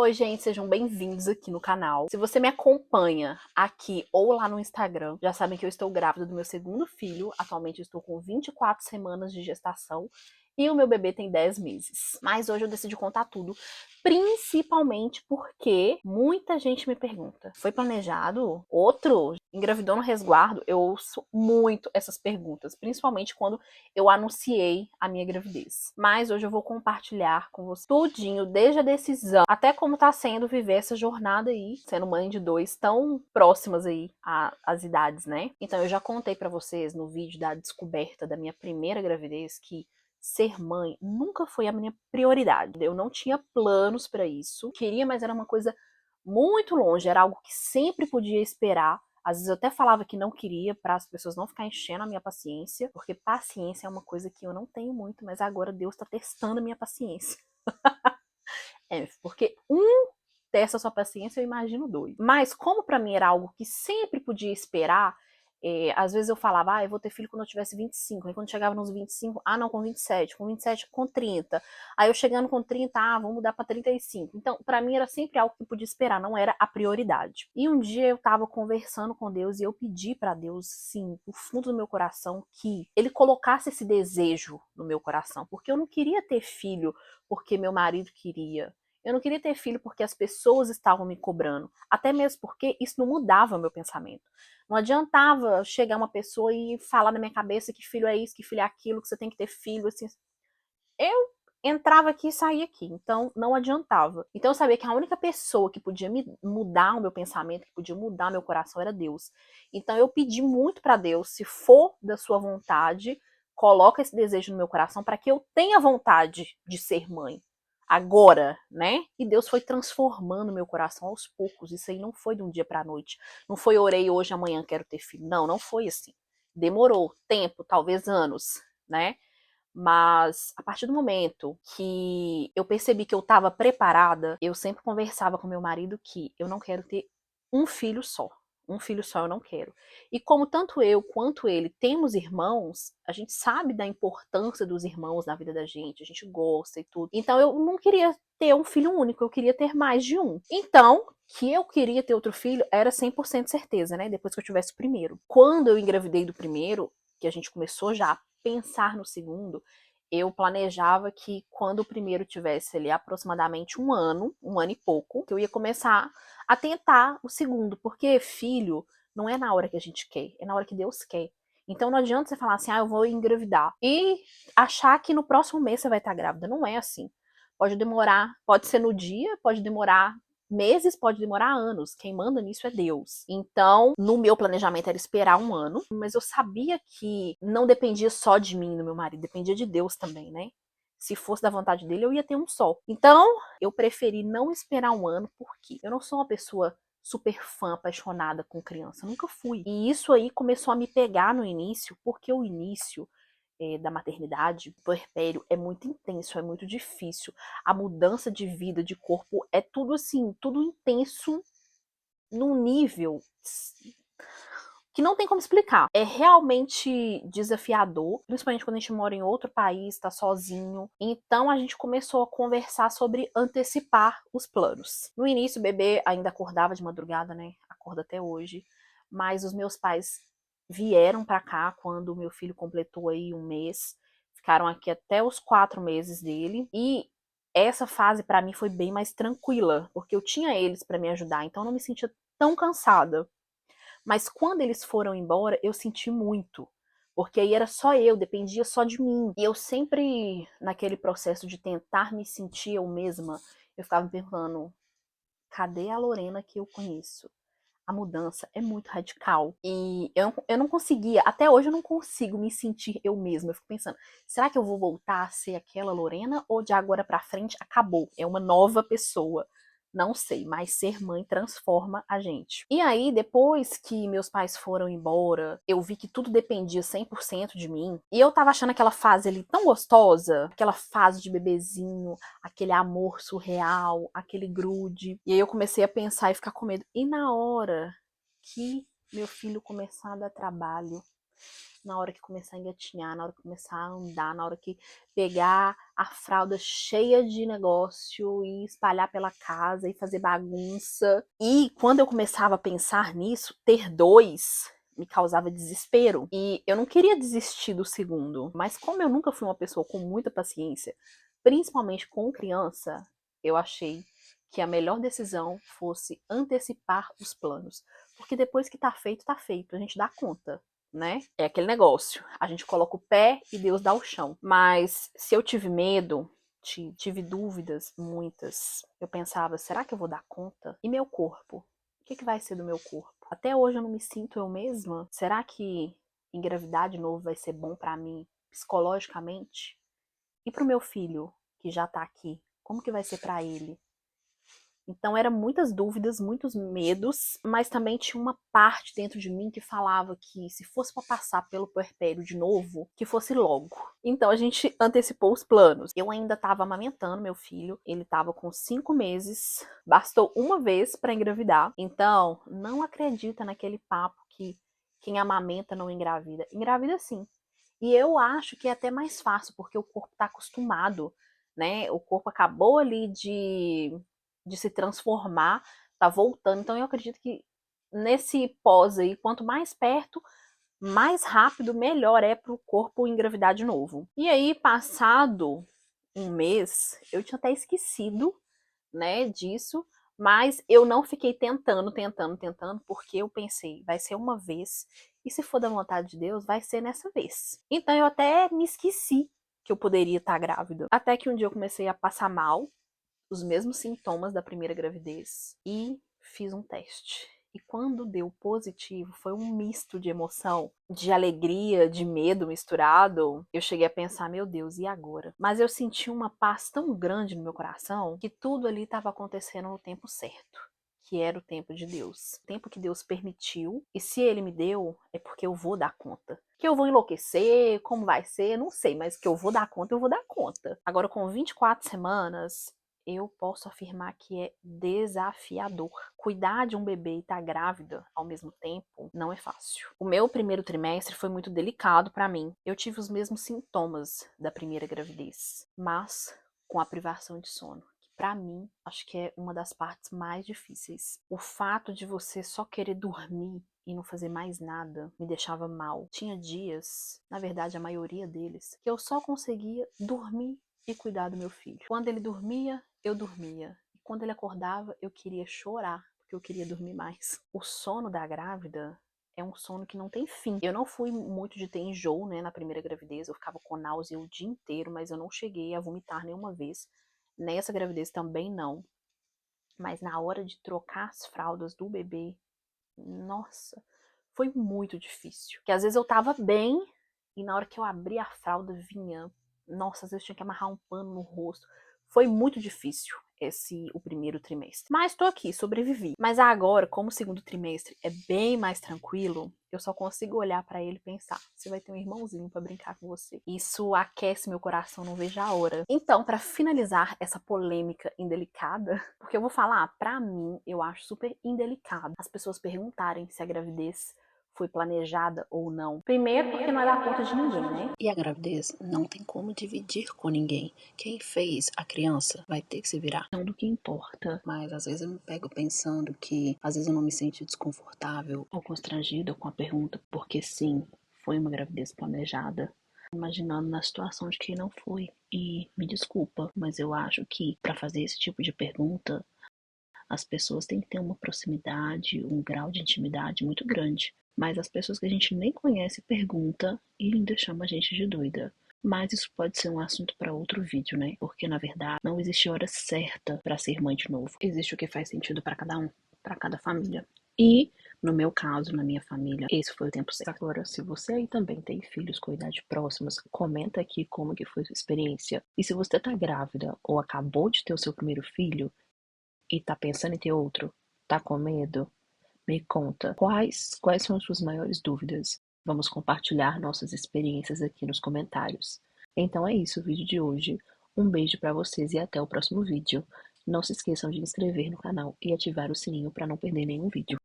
Oi, gente, sejam bem-vindos aqui no canal. Se você me acompanha aqui ou lá no Instagram, já sabem que eu estou grávida do meu segundo filho. Atualmente eu estou com 24 semanas de gestação e o meu bebê tem 10 meses. Mas hoje eu decidi contar tudo, principalmente porque muita gente me pergunta: foi planejado? Outro? Engravidou no resguardo? Eu ouço muito essas perguntas, principalmente quando eu anunciei a minha gravidez. Mas hoje eu vou compartilhar com você tudinho, desde a decisão até como tá sendo viver essa jornada aí, sendo mãe de dois tão próximas aí às idades, né? Então eu já contei pra vocês no vídeo da descoberta da minha primeira gravidez que ser mãe nunca foi a minha prioridade. Eu não tinha planos pra isso. Queria, mas era uma coisa muito longe, era algo que sempre podia esperar. Às vezes eu até falava que não queria para as pessoas não ficarem enchendo a minha paciência, porque paciência é uma coisa que eu não tenho muito, mas agora Deus tá testando a minha paciência. Porque testa sua paciência, eu imagino dois. Mas como para mim era algo que sempre podia esperar, às vezes eu falava, eu vou ter filho quando eu tivesse 25. Aí quando chegava nos 25, não, com 27. Com 27, com 30. Aí eu chegando com 30, vamos mudar pra 35. Então, pra mim era sempre algo que podia esperar, não era a prioridade. E um dia eu tava conversando com Deus e eu pedi pra Deus, sim, do fundo do meu coração, que Ele colocasse esse desejo no meu coração. Porque eu não queria ter filho porque meu marido queria. Eu não queria ter filho porque as pessoas estavam me cobrando. Até mesmo porque isso não mudava o meu pensamento. Não adiantava chegar uma pessoa e falar na minha cabeça que filho é isso, que filho é aquilo, que você tem que ter filho, assim. Eu entrava aqui e saía aqui, então não adiantava. Então eu sabia que a única pessoa que podia me mudar o meu pensamento, que podia mudar meu coração era Deus. Então eu pedi muito para Deus, se for da sua vontade, coloca esse desejo no meu coração para que eu tenha vontade de ser mãe. Agora, né? E Deus foi transformando meu coração aos poucos. Isso aí não foi de um dia para a noite. Não foi orei hoje, amanhã quero ter filho. Não, não foi assim. Demorou tempo, talvez anos, né? Mas a partir do momento que eu percebi que eu estava preparada, eu sempre conversava com meu marido que eu não quero ter um filho só. Um filho só eu não quero. E como tanto eu quanto ele temos irmãos, a gente sabe da importância dos irmãos na vida da gente, a gente gosta e tudo. Então eu não queria ter um filho único, eu queria ter mais de um. Então, que eu queria ter outro filho era 100% certeza, né? Depois que eu tivesse o primeiro. Quando eu engravidei do primeiro, que a gente começou já a pensar no segundo, eu planejava que quando o primeiro tivesse ali aproximadamente um ano e pouco, que eu ia começar a tentar o segundo, porque filho não é na hora que a gente quer, é na hora que Deus quer. Então não adianta você falar assim, eu vou engravidar e achar que no próximo mês você vai estar grávida. Não é assim. Pode demorar, pode ser no dia, pode demorar meses, pode demorar anos. Quem manda nisso é Deus. Então, no meu planejamento era esperar um ano, mas eu sabia que não dependia só de mim e do meu marido, dependia de Deus também, né? Se fosse da vontade dele, eu ia ter um só. Então, eu preferi não esperar um ano, porque eu não sou uma pessoa super fã, apaixonada com criança. Eu nunca fui. E isso aí começou a me pegar no início, porque o início da maternidade, o puerpério, é muito intenso, é muito difícil. A mudança de vida, de corpo, é tudo assim, tudo intenso num nível que não tem como explicar. É realmente desafiador, principalmente quando a gente mora em outro país, tá sozinho. Então a gente começou a conversar sobre antecipar os planos. No início o bebê ainda acordava de madrugada, né? Acorda até hoje. Mas os meus pais vieram pra cá quando o meu filho completou aí um mês. Ficaram aqui até os 4 meses dele. E essa fase pra mim foi bem mais tranquila, porque eu tinha eles pra me ajudar, então eu não me sentia tão cansada. Mas quando eles foram embora, eu senti muito. Porque aí era só eu, dependia só de mim. E eu sempre, naquele processo de tentar me sentir eu mesma, eu ficava me perguntando, cadê a Lorena que eu conheço? A mudança é muito radical. E eu não conseguia, até hoje eu não consigo me sentir eu mesma. Eu fico pensando, será que eu vou voltar a ser aquela Lorena? Ou de agora pra frente acabou? É uma nova pessoa. Não sei, mas ser mãe transforma a gente. E aí, depois que meus pais foram embora, eu vi que tudo dependia 100% de mim. E eu tava achando aquela fase ali tão gostosa, aquela fase de bebezinho, aquele amor surreal, aquele grude. E aí eu comecei a pensar e ficar com medo. E na hora que meu filho começar a dar trabalho, na hora que começar a engatinhar, na hora que começar a andar, na hora que pegar a fralda cheia de negócio e espalhar pela casa e fazer bagunça. E quando eu começava a pensar nisso, ter dois me causava desespero. E eu não queria desistir do segundo, mas como eu nunca fui uma pessoa com muita paciência, principalmente com criança, eu achei que a melhor decisão fosse antecipar os planos. Porque depois que tá feito, a gente dá conta, né? É aquele negócio, a gente coloca o pé e Deus dá o chão. Mas se eu tive medo, tive dúvidas, muitas, eu pensava, será que eu vou dar conta? E meu corpo? O que vai ser do meu corpo? Até hoje eu não me sinto eu mesma. Será que engravidar de novo vai ser bom pra mim psicologicamente? E pro meu filho, que já tá aqui, como que vai ser pra ele? Então eram muitas dúvidas, muitos medos, mas também tinha uma parte dentro de mim que falava que se fosse para passar pelo puerpério de novo, que fosse logo. Então a gente antecipou os planos. Eu ainda estava amamentando meu filho, ele estava com 5 meses, bastou uma vez para engravidar. Então não acredita naquele papo que quem amamenta não engravida. Engravida sim. E eu acho que é até mais fácil, porque o corpo está acostumado, né? O corpo acabou ali de se transformar, tá voltando. Então eu acredito que nesse pós aí, quanto mais perto, mais rápido, melhor é para o corpo engravidar de novo. E aí, passado um mês, eu tinha até esquecido, né, disso, mas eu não fiquei tentando, porque eu pensei, vai ser uma vez, e se for da vontade de Deus, vai ser nessa vez. Então eu até me esqueci que eu poderia estar grávida. Até que um dia eu comecei a passar mal, os mesmos sintomas da primeira gravidez e fiz um teste. E quando deu positivo, foi um misto de emoção, de alegria, de medo misturado. Eu cheguei a pensar, meu Deus, e agora? Mas eu senti uma paz tão grande no meu coração que tudo ali estava acontecendo no tempo certo, que era o tempo de Deus. O tempo que Deus permitiu, e se Ele me deu, é porque eu vou dar conta. Que eu vou enlouquecer, como vai ser, não sei, mas que eu vou dar conta, eu vou dar conta. Agora, com 24 semanas, eu posso afirmar que é desafiador. Cuidar de um bebê e estar grávida ao mesmo tempo não é fácil. O meu primeiro trimestre foi muito delicado para mim. Eu tive os mesmos sintomas da primeira gravidez, mas com a privação de sono. Para mim, acho que é uma das partes mais difíceis. O fato de você só querer dormir e não fazer mais nada me deixava mal. Tinha dias, na verdade a maioria deles, que eu só conseguia dormir e cuidar do meu filho. Quando ele dormia, eu dormia. E quando ele acordava, eu queria chorar, porque eu queria dormir mais. O sono da grávida é um sono que não tem fim. Eu não fui muito de ter enjoo, né, na primeira gravidez. Eu ficava com náusea o dia inteiro, mas eu não cheguei a vomitar nenhuma vez. Nessa gravidez também não. Mas na hora de trocar as fraldas do bebê, nossa, foi muito difícil. Porque às vezes eu tava bem e na hora que eu abri a fralda vinha, nossa, às vezes eu tinha que amarrar um pano no rosto. Foi muito difícil o primeiro trimestre. Mas tô aqui, sobrevivi. Mas agora, como o segundo trimestre é bem mais tranquilo, eu só consigo olhar pra ele e pensar, você vai ter um irmãozinho pra brincar com você. Isso aquece meu coração, não vejo a hora. Então, pra finalizar essa polêmica indelicada, porque eu vou falar, pra mim, eu acho super indelicado as pessoas perguntarem se a gravidez foi planejada ou não. Primeiro, porque não é da conta de ninguém, né? E a gravidez não tem como dividir com ninguém. Quem fez a criança vai ter que se virar. Não do que importa. Mas às vezes eu me pego pensando que às vezes eu não me sinto desconfortável ou constrangida com a pergunta, porque sim, foi uma gravidez planejada. Imaginando na situação de quem não foi. E me desculpa, mas eu acho que para fazer esse tipo de pergunta, as pessoas têm que ter uma proximidade, um grau de intimidade muito grande. Mas as pessoas que a gente nem conhece pergunta e ainda chama a gente de doida. Mas isso pode ser um assunto para outro vídeo, né? Porque na verdade não existe hora certa para ser mãe de novo. Existe o que faz sentido para cada um, para cada família. E no meu caso, na minha família, esse foi o tempo certo. Agora, se você aí também tem filhos com idade próximas, comenta aqui como que foi a sua experiência. E se você tá grávida ou acabou de ter o seu primeiro filho, e tá pensando em ter outro? Tá com medo? Me conta, quais são as suas maiores dúvidas? Vamos compartilhar nossas experiências aqui nos comentários. Então é isso o vídeo de hoje. Um beijo pra vocês e até o próximo vídeo. Não se esqueçam de inscrever no canal e ativar o sininho para não perder nenhum vídeo.